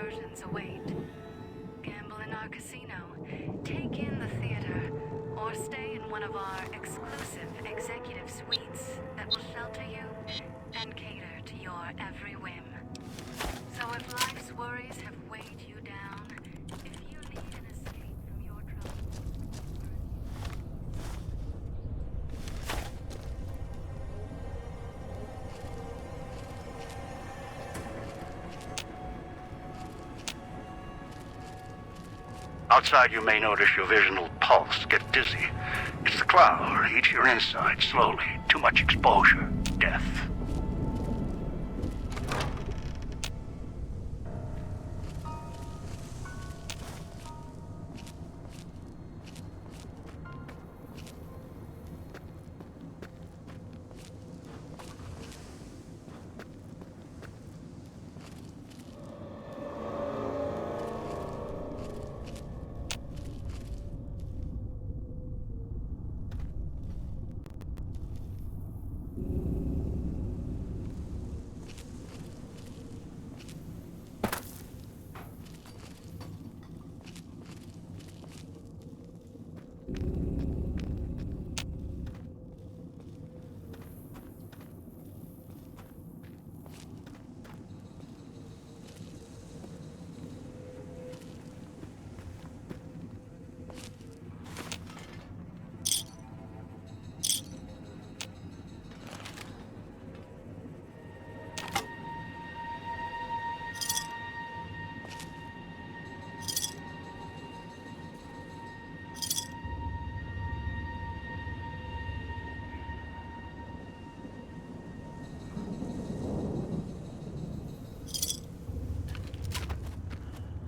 Versions await. Gamble in our casino, take in the theater, or stay in one of our exclusive executive suites that will shelter you and cater to your every whim. So if life's worries have weighed you down, if you need an escape from your troubles, Outside, you may notice your vision will pulse, get dizzy. It's the cloud. Eat your inside slowly. Too much exposure. Death.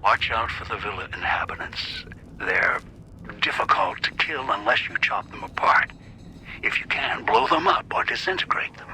Watch out for the villa inhabitants. They're difficult to kill unless you chop them apart. If you can, blow them up or disintegrate them.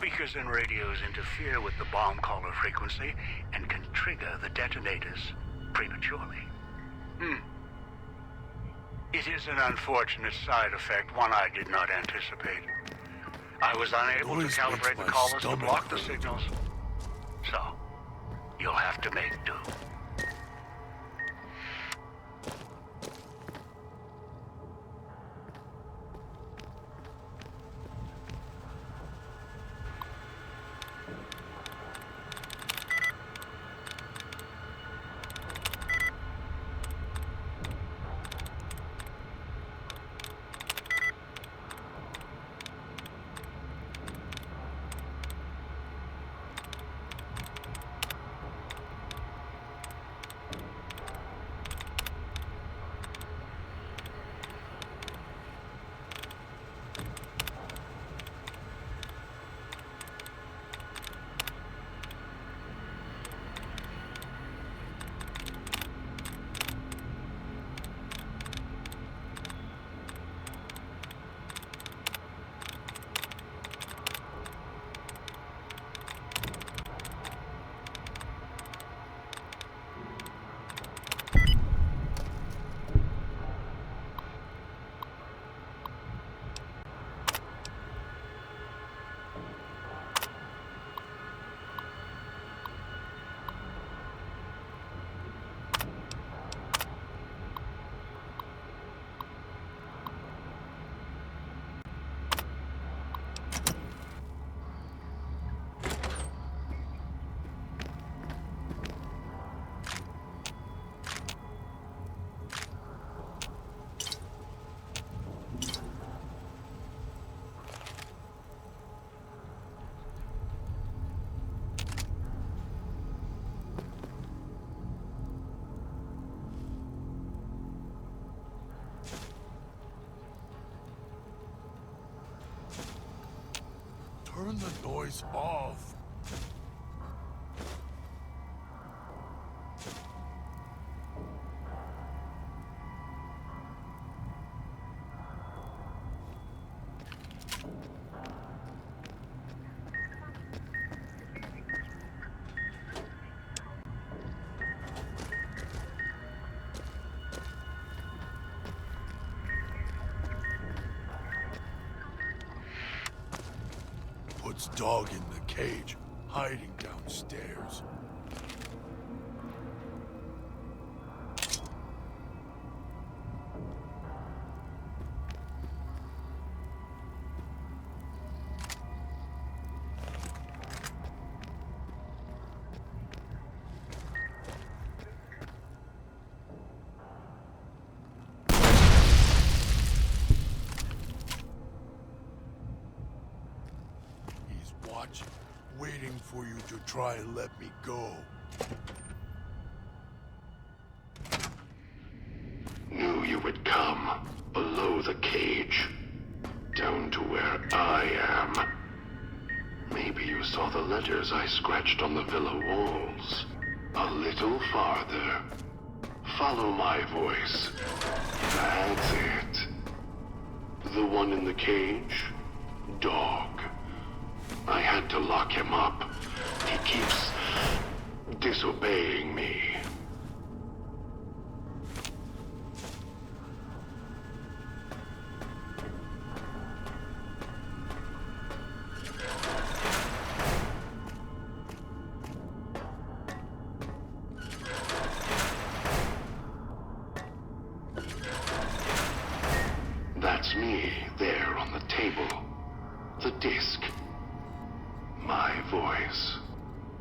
speakers and radios interfere with the bomb caller frequency and can trigger the detonators prematurely. It is an unfortunate side effect, one I did not anticipate. I was unable to Noise calibrate makes the my callers to stomach block the hurt. signals. So, you'll have to make do. Turn the noise off. Puts dog in the cage, hiding downstairs. Watching, waiting for you to try and let me go. Knew you would come. Below the cage. Down to where I am. Maybe you saw the letters I scratched on the villa walls. A little farther. Follow my voice. That's it. The one in the cage? Dog. I had to lock him up. He keeps disobeying me. That's me, there on the table. The disc. My voice.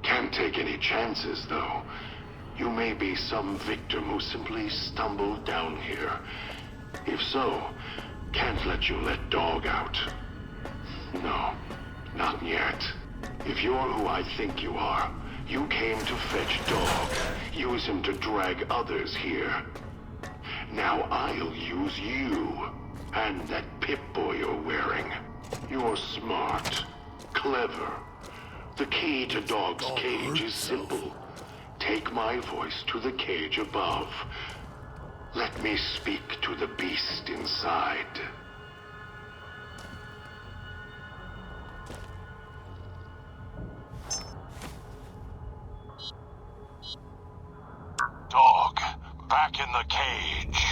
Can't take any chances, though. You may be some victim who simply stumbled down here. If so, can't let you let Dog out. No, not yet. If you're who I think you are, you came to fetch Dog. Use him to drag others here. Now I'll use you. And that Pip-Boy you're wearing. You're smart. Clever. The key to Dog's cage is simple. Take my voice to the cage above. Let me speak to the beast inside. back in the cage.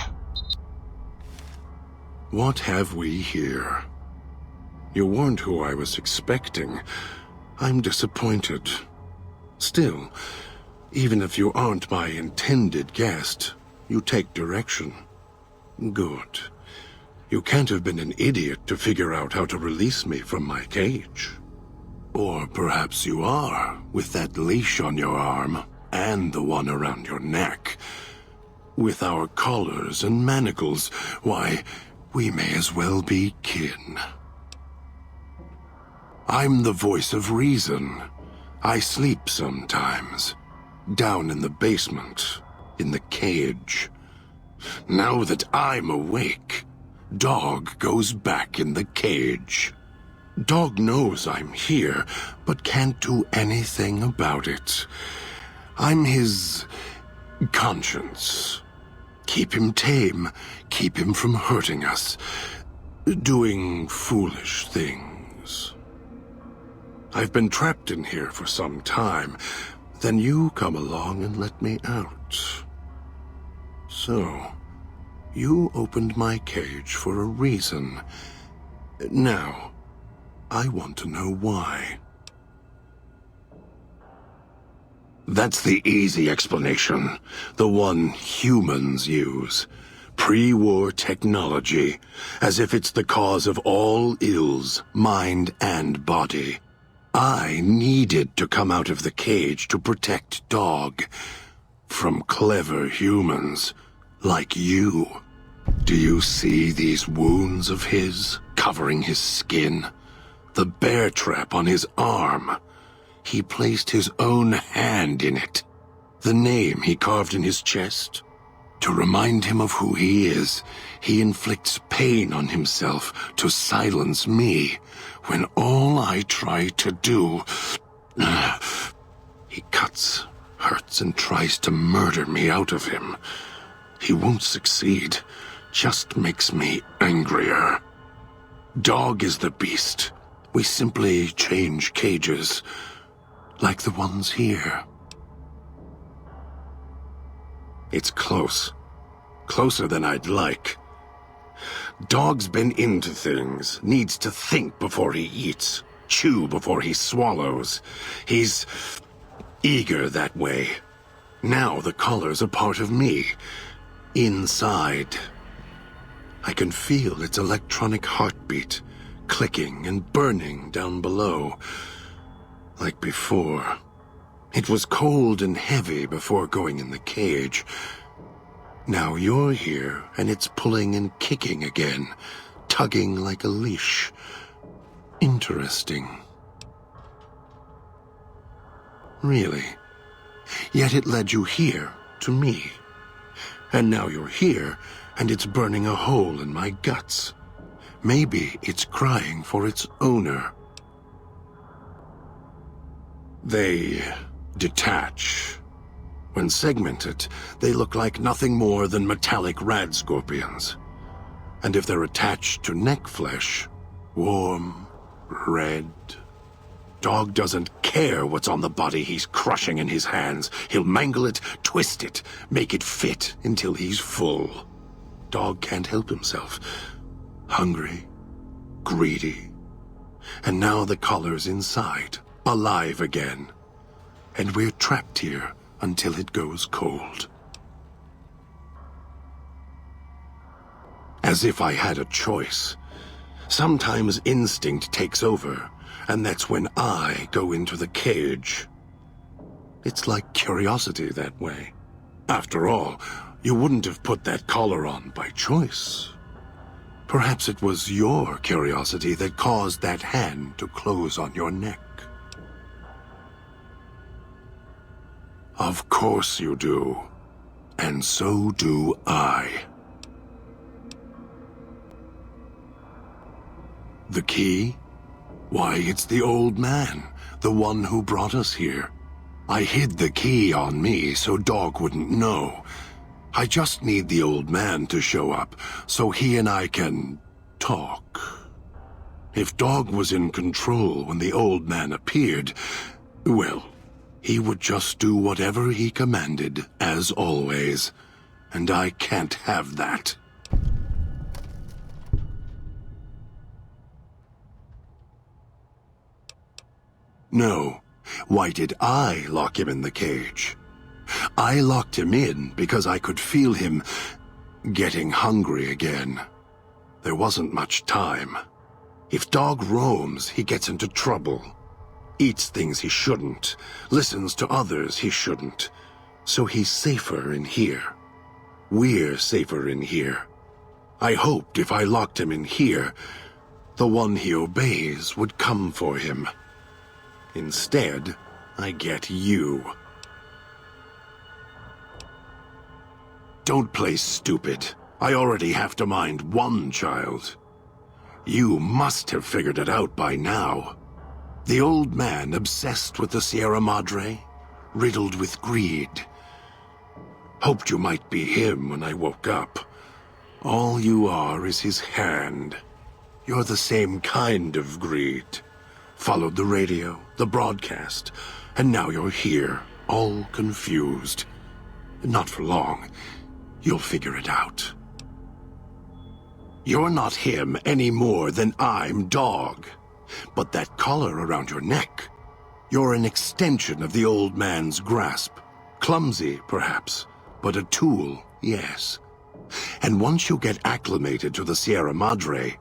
What have we here? You weren't who I was expecting. I'm disappointed. Still, even if you aren't my intended guest, you take direction. Good. You can't have been an idiot to figure out how to release me from my cage. Or perhaps you are, with that leash on your arm, and the one around your neck. With our collars and manacles, why, we may as well be kin. I'm the voice of reason. I sleep sometimes. Down in the basement, in the cage. Now that I'm awake, Dog goes back in the cage. Dog knows I'm here, but can't do anything about it. I'm his conscience. Keep him tame, keep him from hurting us, doing foolish things. I've been trapped in here for some time. Then you come along and let me out. So, you opened my cage for a reason. Now, I want to know why. That's the easy explanation. The one humans use. Pre-war technology. As if it's the cause of all ills, mind and body. I needed to come out of the cage to protect Dog. From clever humans. Like you. Do you see these wounds of his, covering his skin? The bear trap on his arm. He placed his own hand in it. The name he carved in his chest. To remind him of who he is, he inflicts pain on himself to silence me, when all I try to do... He cuts, hurts, and tries to murder me out of him. He won't succeed, just makes me angrier. Dog is the beast. We simply change cages, like the ones here. It's close. Closer than I'd like. Dog's been into things, needs to think before he eats, chew before he swallows. He's eager that way. Now the collar's a part of me. Inside. I can feel its electronic heartbeat, clicking and burning down below. Like before. It was cold and heavy before going in the cage. Now you're here, and it's pulling and kicking again, tugging like a leash. Interesting. Really. Yet it led you here, to me. And now you're here, and it's burning a hole in my guts. Maybe it's crying for its owner. They detach. When segmented, they look like nothing more than metallic rad scorpions. And if they're attached to neck flesh, warm, red. Dog doesn't care what's on the body he's crushing in his hands. He'll mangle it, twist it, make it fit until he's full. Dog can't help himself. Hungry, greedy. And now the collar's inside, alive again. And we're trapped here until it goes cold. As if I had a choice. Sometimes instinct takes over, and that's when I go into the cage. It's like curiosity that way. After all, you wouldn't have put that collar on by choice. Perhaps it was your curiosity that caused that hand to close on your neck. Of course you do. And so do I. The key? Why, it's the old man, the one who brought us here. I hid the key on me so Dog wouldn't know. I just need the old man to show up so he and I can talk. If Dog was in control when the old man appeared, well, he would just do whatever he commanded, as always. and I can't have that. No. Why did I lock him in the cage? I locked him in because I could feel him getting hungry again. There wasn't much time. If Dog roams, he gets into trouble. Eats things he shouldn't. Listens to others he shouldn't. So he's safer in here. We're safer in here. I hoped if I locked him in here, the one he obeys would come for him. Instead, I get you. Don't play stupid. I already have to mind one child. You must have figured it out by now. The old man obsessed with the Sierra Madre, riddled with greed. Hoped you might be him when I woke up. All you are is his hand. You're the same kind of greed. Followed the radio, the broadcast, and now you're here, all confused. Not for long. You'll figure it out. You're not him any more than I'm Dog. But that collar around your neck, you're an extension of the old man's grasp. Clumsy, perhaps, but a tool, yes. And once you get acclimated to the Sierra Madre,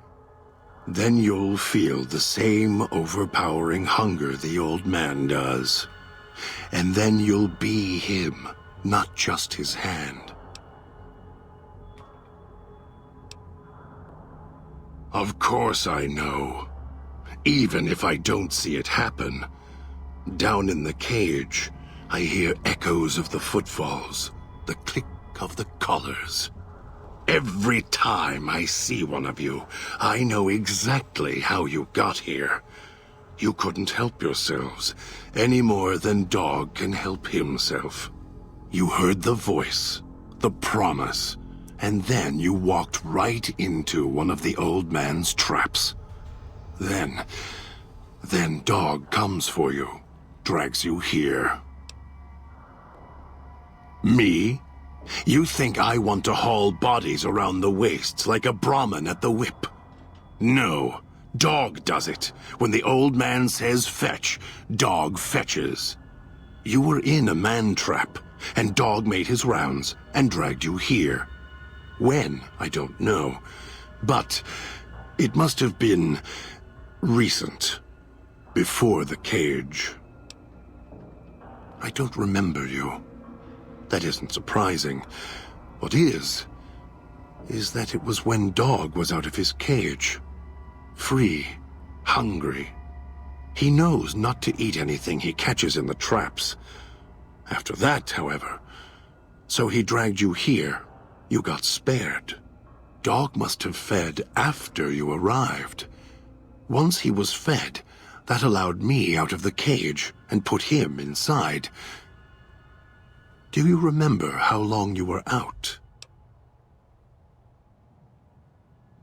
then you'll feel the same overpowering hunger the old man does. And then you'll be him, not just his hand. Of course I know. Even if I don't see it happen. Down in the cage, I hear echoes of the footfalls, the click of the collars. Every time I see one of you, I know exactly how you got here. You couldn't help yourselves, any more than Dog can help himself. You heard the voice, the promise, and then you walked right into one of the old man's traps. Then Dog comes for you, drags you here. Me? You think I want to haul bodies around the wastes like a Brahmin at the whip? No, Dog does it. When the old man says fetch, Dog fetches. You were in a man trap, and Dog made his rounds and dragged you here. When, I don't know, but it must have been recent, before the cage. I don't remember you. That isn't surprising. What is that it was when Dog was out of his cage. Free, hungry. He knows not to eat anything he catches in the traps. After that, however, so he dragged you here. You got spared. Dog must have fed after you arrived. Once he was fed, that allowed me out of the cage and put him inside. Do you remember how long you were out?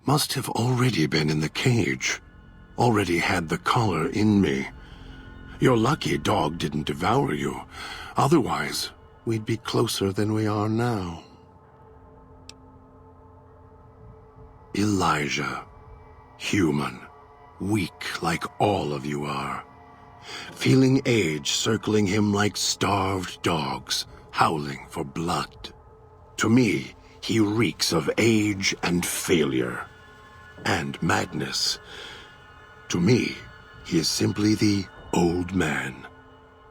Must have already been in the cage. Already had the collar in me. You're lucky Dog didn't devour you. Otherwise, we'd be closer than we are now. Elijah. Human. Weak like all of you are. Feeling age circling him like starved dogs, howling for blood. To me, he reeks of age and failure. And madness. To me, he is simply the old man.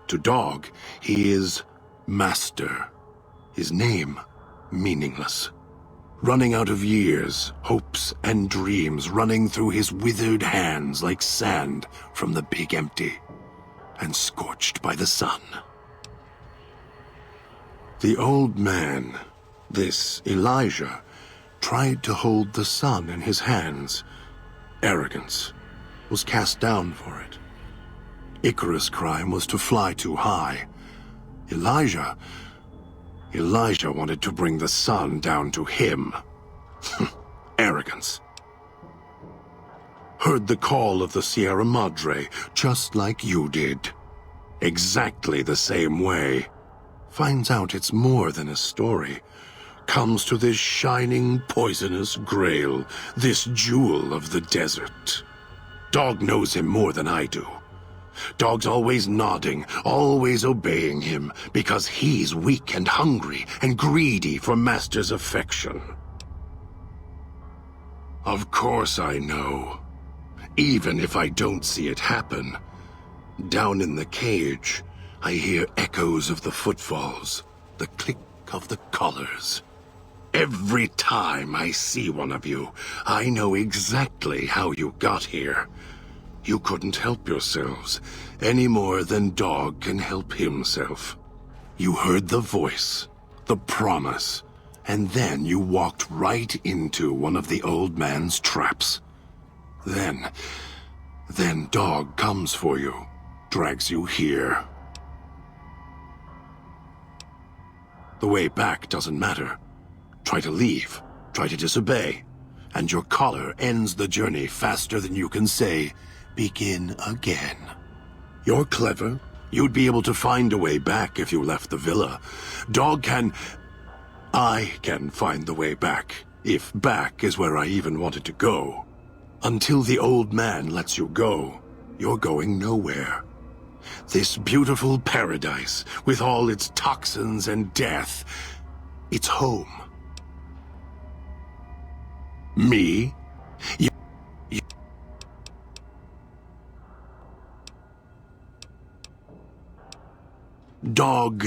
To Dog, he is Master. His name, meaningless. Running out of years, hopes and dreams running through his withered hands like sand from the big empty, and scorched by the sun. The old man, this Elijah, tried to hold the sun in his hands. Arrogance. Was cast down for it. Icarus' crime was to fly too high. Elijah wanted to bring the sun down to him. Arrogance. Heard the call of the Sierra Madre, just like you did. Exactly the same way. Finds out it's more than a story. comes to this shining, poisonous grail, this jewel of the desert. Dog knows him more than I do. Dog's always nodding, always obeying him, because he's weak and hungry and greedy for Master's affection. Of course I know. Even if I don't see it happen. Down in the cage, I hear echoes of the footfalls, the click of the collars. Every time I see one of you, I know exactly how you got here. You couldn't help yourselves, any more than Dog can help himself. You heard the voice, the promise, and then you walked right into one of the old man's traps. Then Dog comes for you, drags you here. The way back doesn't matter. Try to leave, try to disobey, and your collar ends the journey faster than you can say, "Begin again." You're clever. You'd be able to find a way back if you left the villa. I can find the way back, if back is where I even wanted to go. Until the old man lets you go, you're going nowhere. This beautiful paradise, with all its toxins and death, it's home. Me? Dog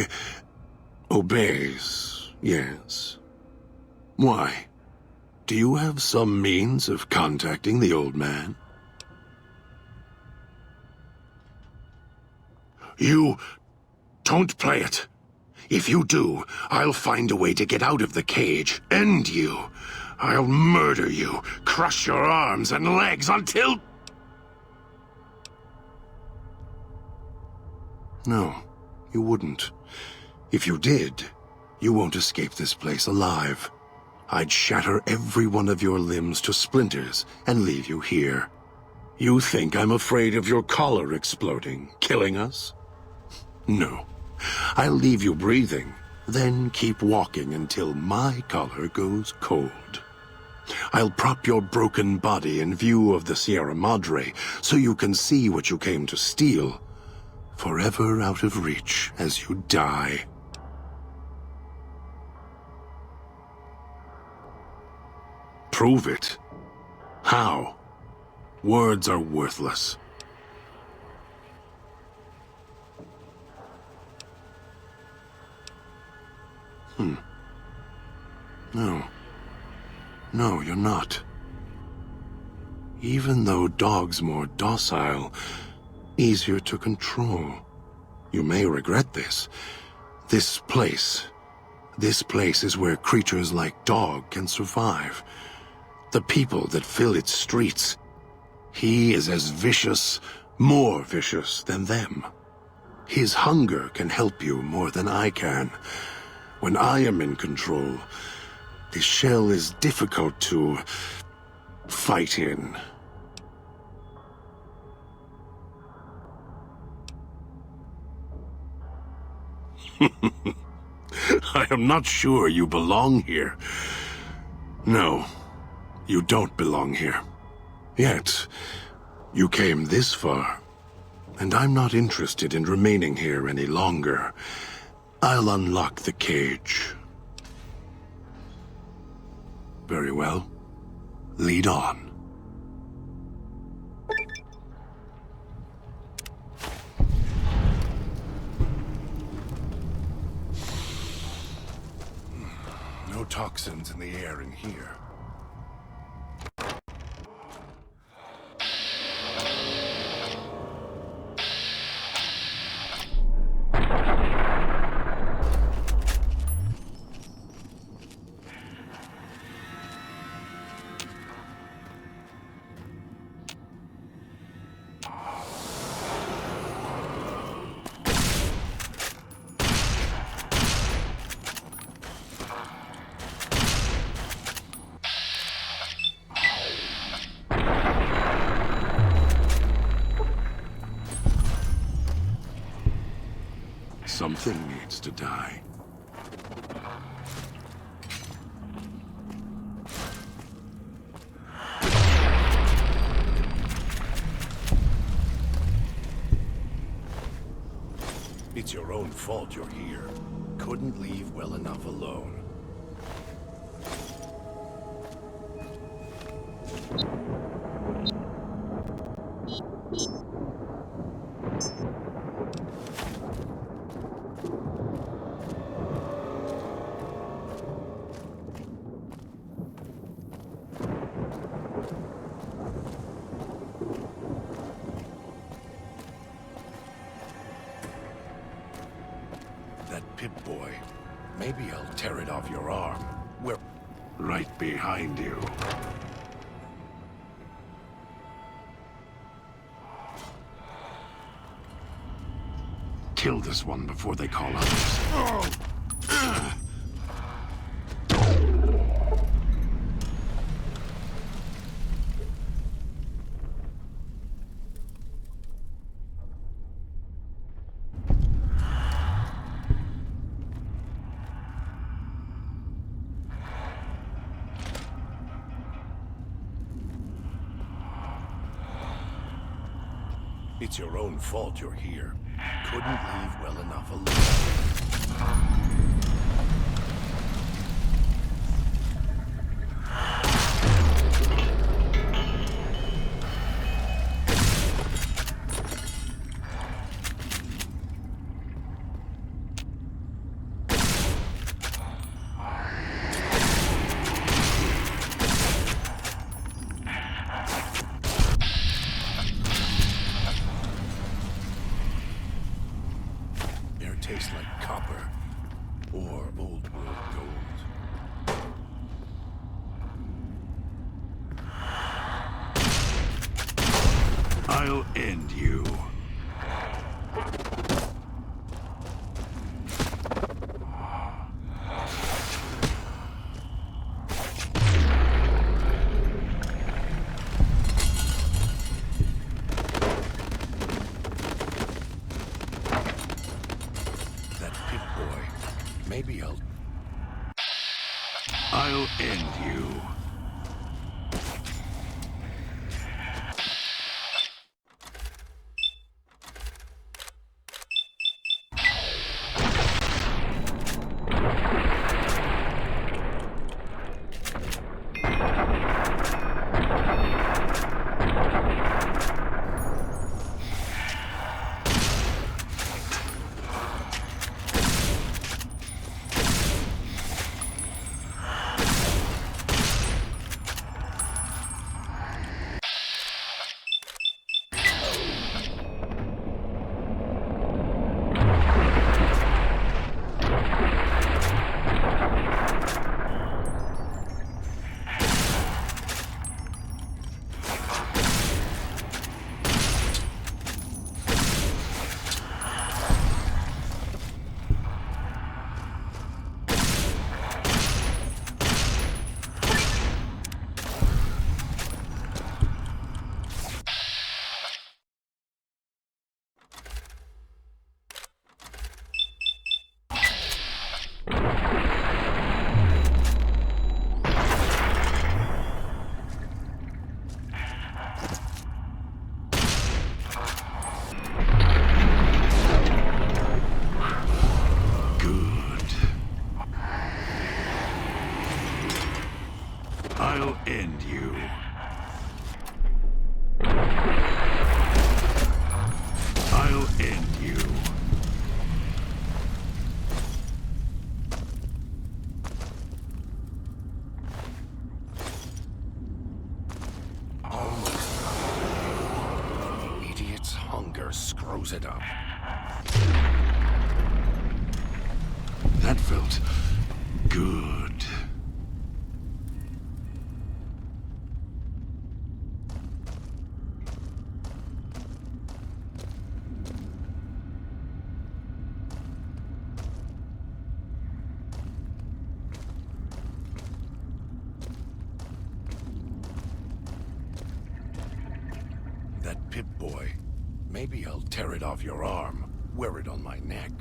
obeys, yes. Why? Do you have some means of contacting the old man? You don't play it. If you do, I'll find a way to get out of the cage, end you. I'll murder you, crush your arms and legs until... No, you wouldn't. If you did, you won't escape this place alive. I'd shatter every one of your limbs to splinters and leave you here. You think I'm afraid of your collar exploding, killing us? No. I'll leave you breathing, then keep walking until my collar goes cold. I'll prop your broken body in view of the Sierra Madre so you can see what you came to steal, forever out of reach as you die. Prove it. How? Words are worthless. No, you're not. Even though Dog's more docile, easier to control. You may regret this. This place is where creatures like Dog can survive. The people that fill its streets. He is as vicious, more vicious than them. His hunger can help you more than I can. When I am in control, the shell is difficult to fight in. I am not sure you belong here. No, you don't belong here. Yet, you came this far, and I'm not interested in remaining here any longer. I'll unlock the cage. Very well. Lead on. No toxins in the air in here. Something needs to die. It's your own fault you're here. Couldn't leave well enough alone. That Pip-Boy. Maybe I'll tear it off your arm. We're right behind you. Kill this one before they call others. It's your own fault you're here. Couldn't leave well enough alone. Tastes like copper or old world gold. I'll end you. Maybe I'll end you. I'll end you. I'll end you. Almost. The idiot's hunger screws it up. That felt good. That Pip-Boy. Maybe I'll tear it off your arm, wear it on my neck.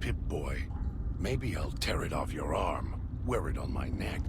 Pip-Boy. Maybe I'll tear it off your arm, wear it on my neck.